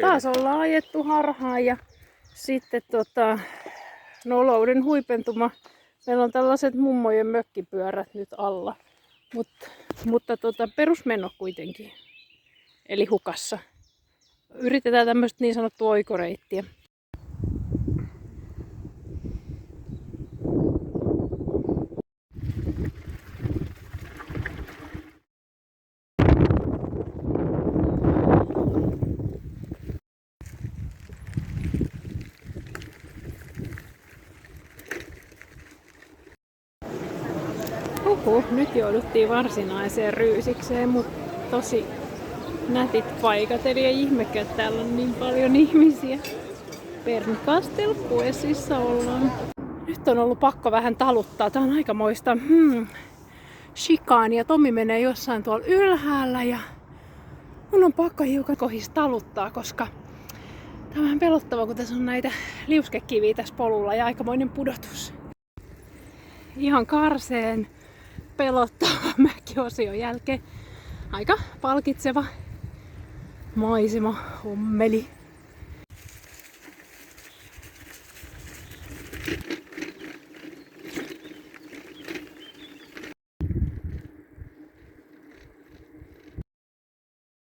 Taas ollaan ajettu harhaan ja sitten nolouden huipentuma. Meillä on tällaiset mummojen mökkipyörät nyt alla. Mutta perusmeno kuitenkin. Eli hukassa. Yritetään tämmöistä niin sanottua oikoreittiä. Nyt jouduttiin varsinaiseen ryysikseen, mutta tosi nätit paikat. Eli ei ihmekään, että täällä on niin paljon ihmisiä. Bernkastel-Puessissa ollaan. Nyt on ollut pakko vähän taluttaa. Tää on aikamoista shikaania. Tommi menee jossain tuolla ylhäällä ja mun on pakko hiukan kohis taluttaa, koska tää on vähän pelottava, kun tässä on näitä liuskekiviä tässä polulla ja aikamoinen pudotus. Ihan karseen pelottava mäkiosion jälkeen aika palkitseva maisema, hommeli.